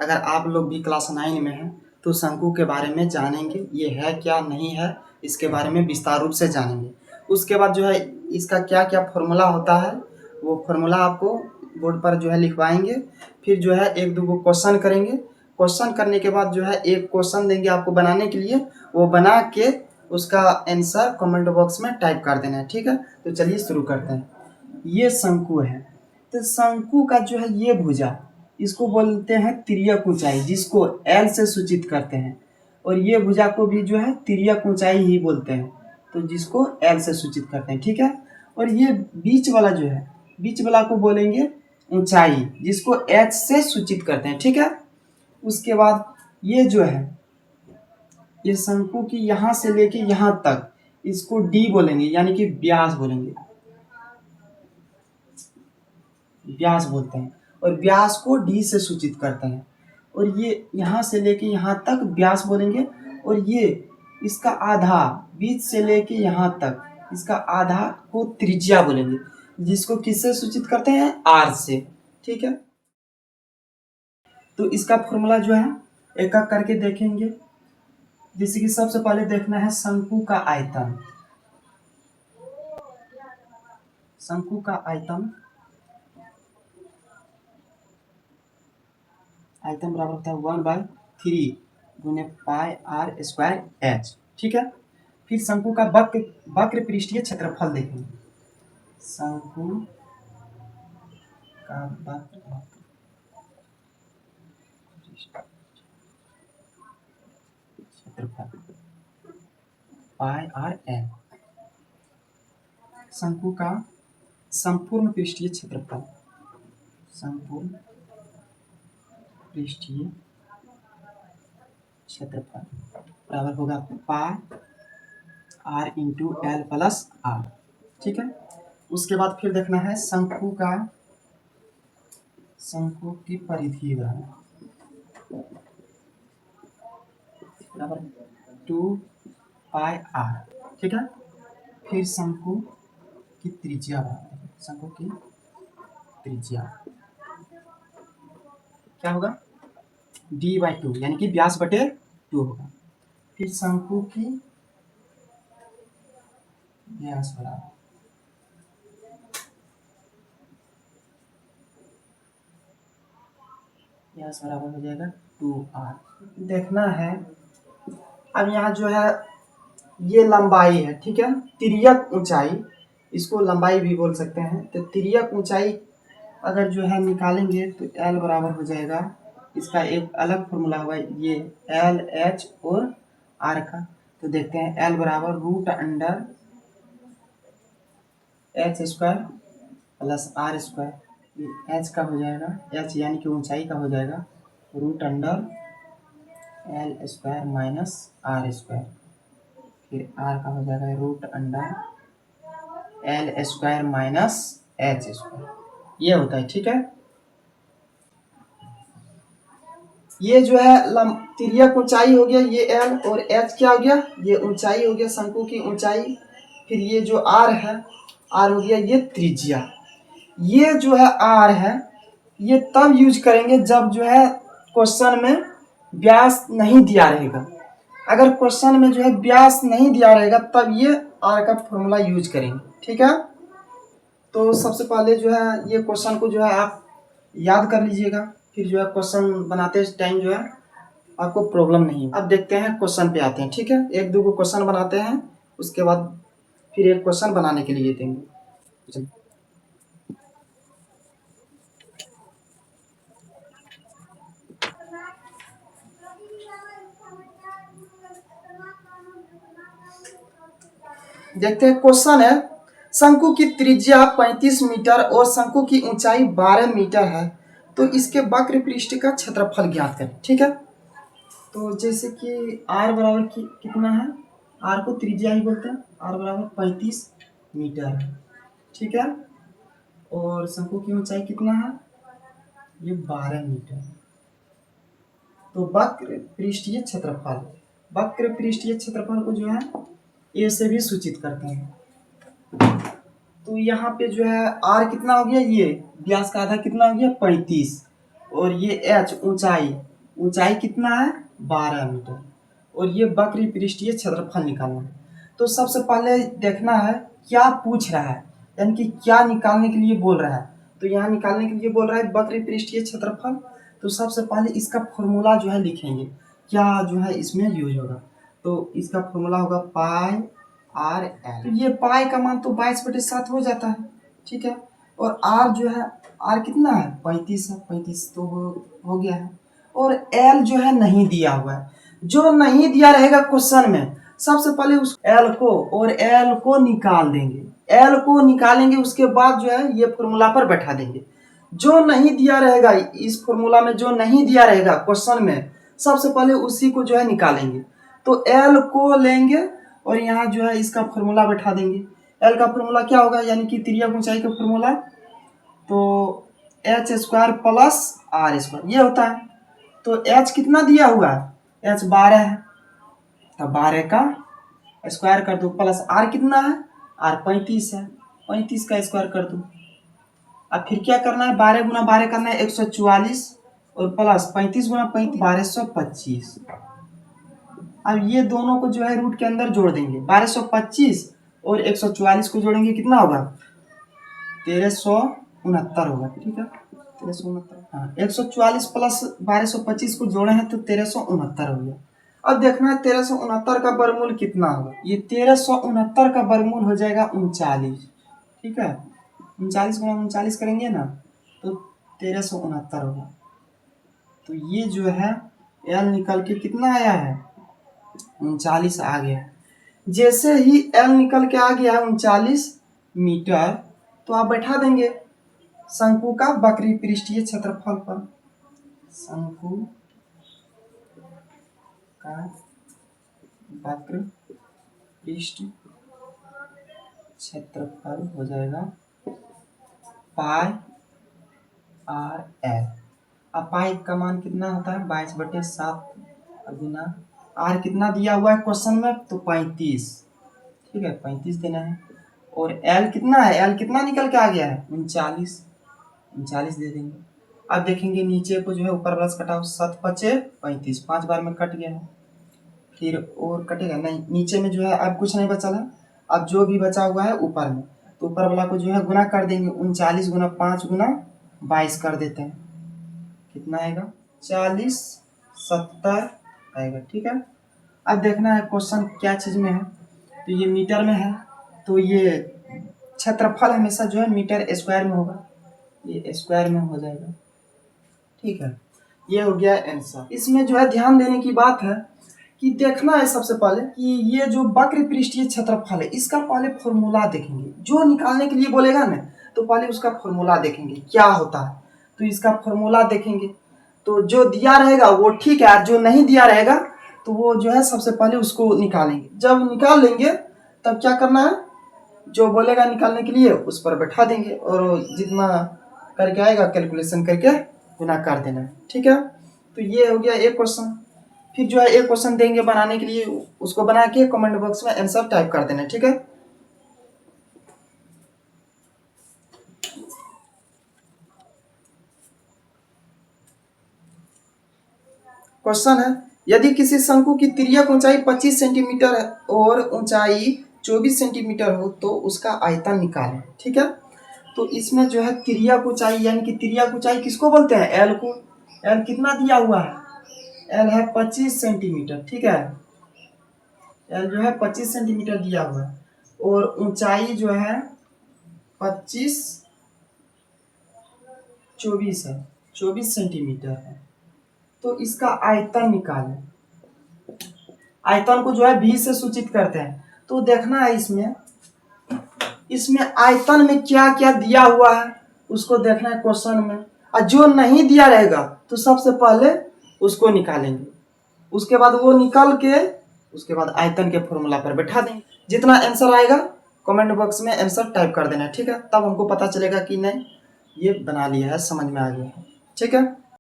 अगर आप लोग भी क्लास 9 में हैं तो शंकु के बारे में जानेंगे, ये है क्या नहीं है इसके बारे में विस्तार रूप से जानेंगे। उसके बाद जो है इसका क्या क्या फॉर्मूला होता है वो फॉर्मूला आपको बोर्ड पर जो है लिखवाएंगे। फिर जो है एक दो क्वेश्चन करेंगे। क्वेश्चन करने के बाद जो है एक क्वेश्चन देंगे आपको बनाने के लिए, वो बना के उसका आंसर कमेंट बॉक्स में टाइप कर देना है। ठीक है, तो चलिए शुरू करते हैं। ये शंकु है, तो शंकु का जो है ये भुजा, इसको बोलते हैं तिर्यक ऊंचाई, जिसको एल से सूचित करते हैं। और ये भुजा को भी जो है तिर्यक ऊंचाई ही बोलते हैं, तो जिसको एल से सूचित करते हैं। ठीक है, और ये बीच वाला जो है, बीच वाला को बोलेंगे ऊंचाई, जिसको एच से सूचित करते हैं। ठीक है, उसके बाद ये जो है ये शंकु की यहाँ से लेके यहाँ तक, इसको डी बोलेंगे, यानी कि व्यास बोलेंगे, व्यास बोलते हैं। और व्यास को डी से सूचित करते हैं। और ये यहाँ से लेके यहाँ तक व्यास बोलेंगे। और ये इसका आधा, बीच से लेके यहाँ तक इसका आधा को त्रिज्या बोलेंगे, जिसको किससे सूचित करते हैं, आर से। ठीक है, तो इसका फॉर्मूला जो है एक एक करके देखेंगे। जैसे कि सबसे पहले देखना है शंकु का आयतन। शंकु का आयतन बराबर होता है 1/3 गुने पाई आर स्क्वायर एच। ठीक है, फिर शंकु का वक्र पृष्ठीय क्षेत्रफल देखेंगे। शंकु का वक्र क्षेत्रफल पाई आर एन। शंकु का संपूर्ण पृष्ठीय क्षेत्रफल, संपूर्ण पृष्ठीय क्षेत्रफल बराबर होगा pi r into l plus r. ठीक है, उसके बाद फिर देखना है शंकु की परिधि बराबर 2 पाई आर। ठीक है, फिर शंकु की त्रिज्या बराबर, शंकु की त्रिज्या क्या होगा, d/2, यानी कि व्यास बटे 2 होगा। फिर शंकु की व्यास बराबर हो जाएगा 2r। देखना है अब यहाँ जो है ये लंबाई है। ठीक है, तिर्यक ऊंचाई, इसको लंबाई भी बोल सकते हैं। तो तिर्यक ऊंचाई अगर जो है निकालेंगे तो L बराबर हो जाएगा, इसका एक अलग फॉर्मूला हुआ है ये L H और R का। तो देखते हैं L बराबर √under H square plus R square. H का हो जाएगा, H यानी कि ऊंचाई का हो जाएगा √under L square minus R square. फिर R का हो जाएगा √under L square minus H square, ये होता है। ठीक है, ये जो है तिर्यक ऊंचाई हो गया ये L, और H क्या हो गया, ये ऊंचाई हो गया, शंकु की ऊंचाई। फिर ये जो R है, R हो गया ये त्रिज्या। ये जो है R है, ये तब यूज करेंगे जब जो है क्वेश्चन में व्यास नहीं दिया रहेगा। अगर क्वेश्चन में जो है व्यास नहीं दिया रहेगा तब ये R का फॉर्मूला यूज करेंगे। ठीक है, तो सबसे पहले जो है ये क्वेश्चन को जो है आप याद कर लीजिएगा, फिर जो है क्वेश्चन बनाते टाइम जो है आपको प्रॉब्लम नहीं। अब देखते हैं क्वेश्चन पे आते हैं। ठीक है, एक दो क्वेश्चन बनाते हैं, उसके बाद फिर एक क्वेश्चन बनाने के लिए देंगे। देखते हैं, क्वेश्चन है शंकु की त्रिज्या 35 मीटर और शंकु की ऊंचाई 12 मीटर है, तो इसके वक्र पृष्ठ का क्षेत्रफल ज्ञात करें। ठीक है, तो जैसे कि R बराबर कितना है, R को त्रिज्या ही बोलते हैं, R बराबर 35 मीटर। ठीक है, और शंकु की ऊंचाई कितना है, ये 12 मीटर। तो वक्र पृष्ठीय क्षेत्रफल, वक्र पृष्ठीय क्षेत्रफल को जो है ए से भी सूचित करते हैं। तो यहाँ पे जो है R कितना हो गया, ये व्यास का आधा कितना हो गया 35, और ये H ऊंचाई ऊंचाई कितना है 12 मीटर, और ये वक्र पृष्ठीय क्षेत्रफल निकालना है। तो सबसे पहले देखना है क्या पूछ रहा है, यानी कि क्या निकालने के लिए बोल रहा है। तो यहाँ निकालने के लिए बोल रहा है वक्र पृष्ठीय क्षेत्रफल। तो सबसे पहले इसका फॉर्मूला जो है लिखेंगे, क्या जो है इसमें यूज होगा। तो इसका फॉर्मूला होगा पाई आर एल। तो ये पाई का मान तो 22/7 हो जाता है, ठीक है। और आर जो है, आर कितना है 35 है, 35 तो हो गया है। और एल जो है नहीं दिया हुआ है, जो नहीं दिया रहेगा क्वेश्चन में, सबसे पहले उस एल को और एल को निकाल देंगे, एल को निकालेंगे, उसके बाद जो है ये फॉर्मूला पर बैठा देंगे। जो नहीं दिया रहेगा इस फॉर्मूला में, जो नहीं दिया रहेगा क्वेश्चन में, सबसे पहले उसी को जो है निकालेंगे। तो एल को लेंगे और यहाँ जो है इसका फॉर्मूला बैठा देंगे। एल का फॉर्मूला क्या होगा, यानी कि तिर्यक ऊंचाई का फॉर्मूला, तो H square plus R square ये होता है। तो एच कितना दिया हुआ है, एच 12 है, तो 12 का स्क्वायर कर दो, प्लस आर कितना है, आर 35 है, 35 का स्क्वायर कर दो। अब फिर क्या करना है, 12 गुना 12 करना है 144, और प्लस 35 गुना 35 1225। अब ये दोनों को जो है रूट के अंदर जोड़ देंगे, 1225 और 144 को जोड़ेंगे, कितना होगा 1369 होगा, ठीक है 1369। हाँ, 144 प्लस 1225 को जोड़े हैं तो 1369 हो गया। अब देखना है 1369 का वर्गमूल कितना होगा। ये 1369 का वर्गमूल हो जाएगा 39, ठीक है। 39 गुना 39 करेंगे ना तो 1369 होगा। तो ये जो है एल निकल के कितना आया है 39 आ गया। जैसे ही एल निकल के आ गया 39 मीटर, तो आप बैठा देंगे शंकु का वक्र पृष्ठीय क्षेत्रफल पर। शंकु का वक्र पृष्ठ क्षेत्रफल हो जाएगा पाई आर एल। अब पाई का मान कितना होता है 22/7 गुना आर कितना दिया हुआ है क्वेश्चन में, तो 35, ठीक है 35 देना है। और एल कितना है, एल कितना निकल के आ गया है 39, 39 दे देंगे। अब देखेंगे नीचे को जो है ऊपर प्लस कटा 7 5 35, 5 बार में कट गया है, फिर और कटेगा नहीं, नीचे में जो है अब कुछ नहीं बचा है। अब जो भी बचा हुआ है ऊपर में, तो ऊपर वाला को जो है गुना कर देंगे, 39 गुना 5 गुना 22 कर देते हैं, कितना आएगा 40 70 आएगा, ठीक है। अब देखना है क्वेश्चन क्या चीज़ में है, तो ये मीटर में है, तो ये क्षेत्रफल हमेशा जो है मीटर स्क्वायर में होगा, ये स्क्वायर में हो जाएगा, ठीक है। ये हो गया आंसर। इसमें जो है ध्यान देने की बात है कि देखना है सबसे पहले कि ये जो वक्र पृष्ठीय क्षेत्रफल है इसका पहले फॉर्मूला देखेंगे। जो निकालने के लिए बोलेगा ना तो पहले उसका फॉर्मूला देखेंगे क्या होता है, तो इसका फॉर्मूला देखेंगे। तो जो दिया रहेगा वो ठीक है, जो नहीं दिया रहेगा तो वो जो है सबसे पहले उसको निकालेंगे। जब निकाल लेंगे तब क्या करना है, जो बोलेगा निकालने के लिए उस पर बैठा देंगे और जितना करके आएगा कैलकुलेशन करके गुना कर देना है, ठीक है। तो ये हो गया एक क्वेश्चन। फिर जो है एक क्वेश्चन देंगे बनाने के लिए, उसको बना के कमेंट बॉक्स में आंसर टाइप कर देना, ठीक है। क्वेश्चन है, यदि किसी शंकु की तिर्यक ऊंचाई 25 सेंटीमीटर और ऊंचाई 24 सेंटीमीटर हो तो उसका आयतन निकालें, ठीक है। तो इसमें जो है तिर्यक ऊंचाई, यानी कि तिर्यक ऊंचाई किसको बोलते हैं, एल को। एल कितना दिया हुआ है, एल है 25 सेंटीमीटर, ठीक है। एल जो है 25 सेंटीमीटर दिया हुआ है और ऊंचाई जो है 25 24 है, 24 सेंटीमीटर है। तो इसका आयतन निकालें। आयतन को जो है भी से सूचित करते हैं। तो देखना है इसमें आयतन में क्या क्या दिया हुआ है उसको देखना है क्वेश्चन में, और जो नहीं दिया रहेगा तो सबसे पहले उसको निकालेंगे, उसके बाद वो निकाल के उसके बाद आयतन के फॉर्मूला पर बैठा देंगे। जितना आंसर आएगा कमेंट बॉक्स में आंसर टाइप कर देना, ठीक है। तब हमको पता चलेगा कि नहीं ये बना लिया है, समझ में आ गया है, ठीक है।